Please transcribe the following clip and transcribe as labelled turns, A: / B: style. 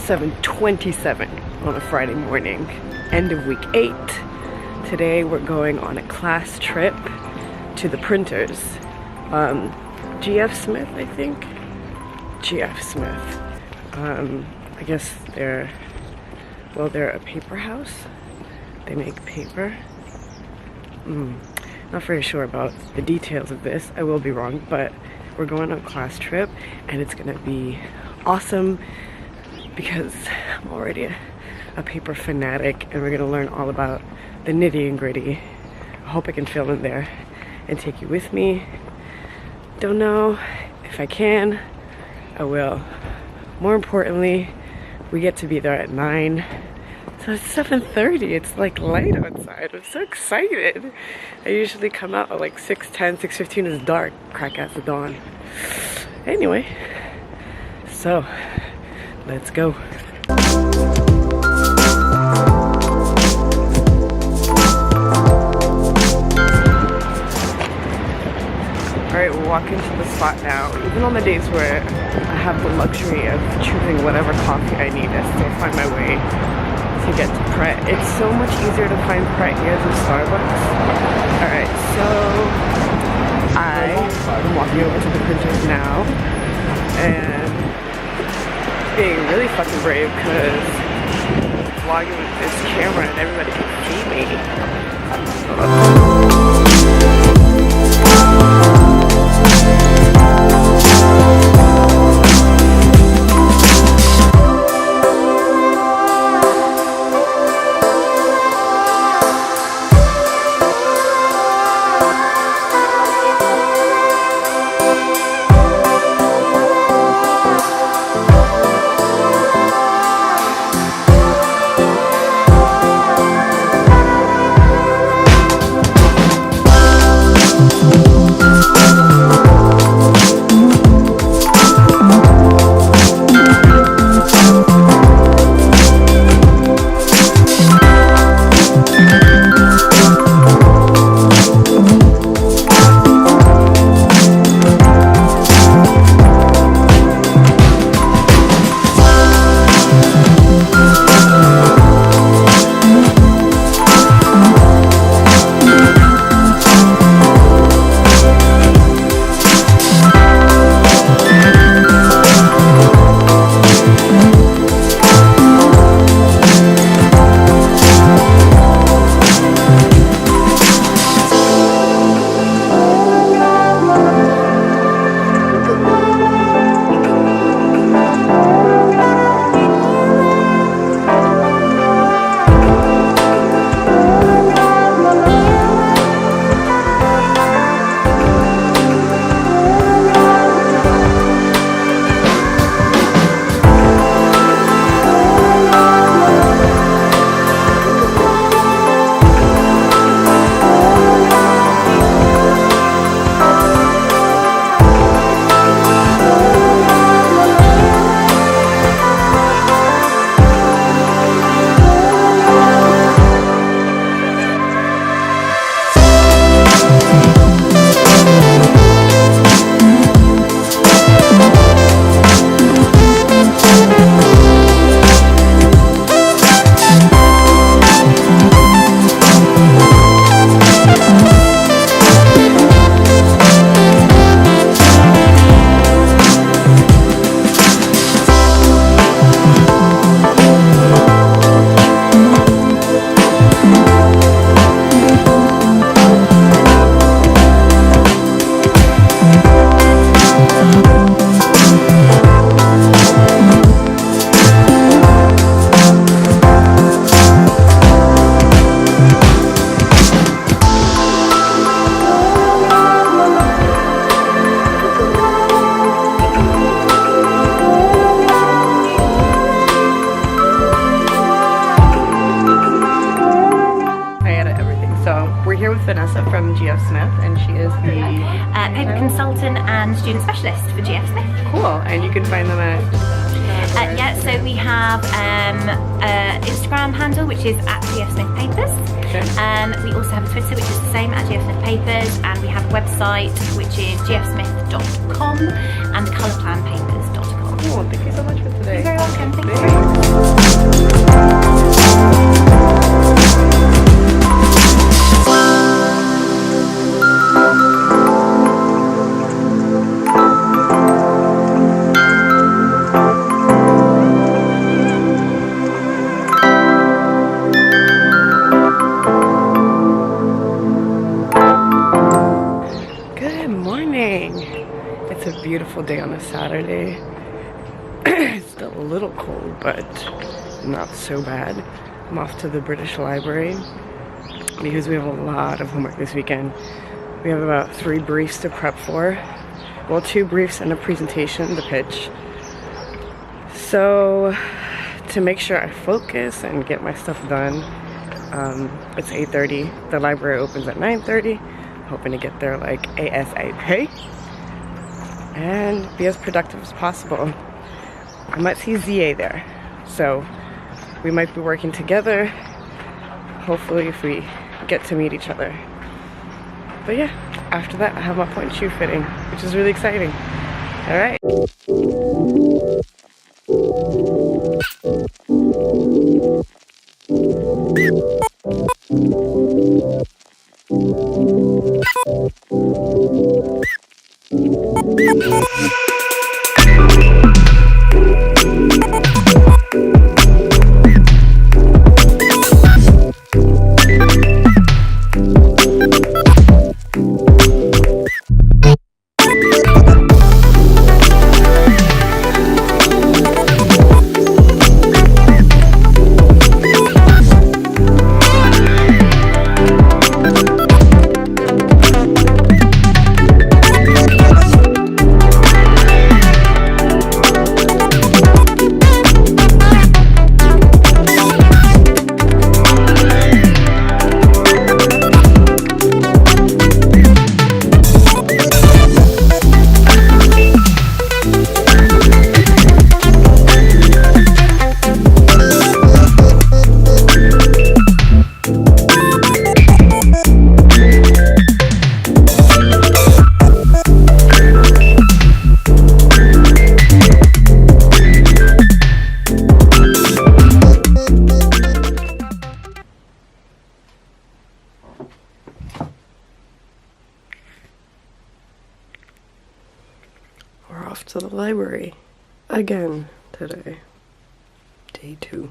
A: 7:27 on a Friday morning, end of week 8. Today we're going on a class trip to the printers. GF Smith, I think? GF Smith. I guess they're a paper house. They make paper. Not very sure about the details of this. I will be wrong, but we're going on a class trip and it's gonna be awesome because I'm already a paper fanatic and we're gonna learn all about the nitty and gritty. I hope I can film in there and take you with me. Don't know if I can. I will. More importantly, we get to be there at 9. So it's 7:30, it's like light outside. I'm so excited. I usually come out at like 6:10, 6:15 is dark, crack at the dawn. Anyway, so let's go. Alright, we're walking to the spot now. Even on the days where I have the luxury of choosing whatever coffee I need, I still find my way to get to Pret. It's so much easier to find Pret here than Starbucks. Alright, so I'm walking over to the printers now and being really fucking brave because I'm vlogging with this camera and everybody can see me. From GF Smith, and she is the
B: paper consultant and student specialist for GF Smith.
A: Cool, and you can find them at
B: yeah, so we have Instagram handle, which is at GF Smith Papers.
A: Okay.
B: We also have a Twitter, which is the same, at GF Smith Papers, and we have a website, which is gfsmith.com and colourplanpapers.com.
A: Cool. Thank you so much for today.
B: You're very welcome. Thank you.
A: Good morning. It's a beautiful day on a Saturday. It's still a little cold, but not so bad. I'm off to the British Library because we have a lot of homework this weekend. We have about 3 briefs to prep for. Well, 2 briefs and a presentation, the pitch. So, to make sure I focus and get my stuff done, it's 8:30. The library opens at 9:30. Hoping to get there like ASAP and be as productive as possible. I might see ZA there, so we might be working together, hopefully, if we get to meet each other. But yeah, after that I have my point shoe fitting, which is really exciting. All right. We're off to the library again today. Day 2.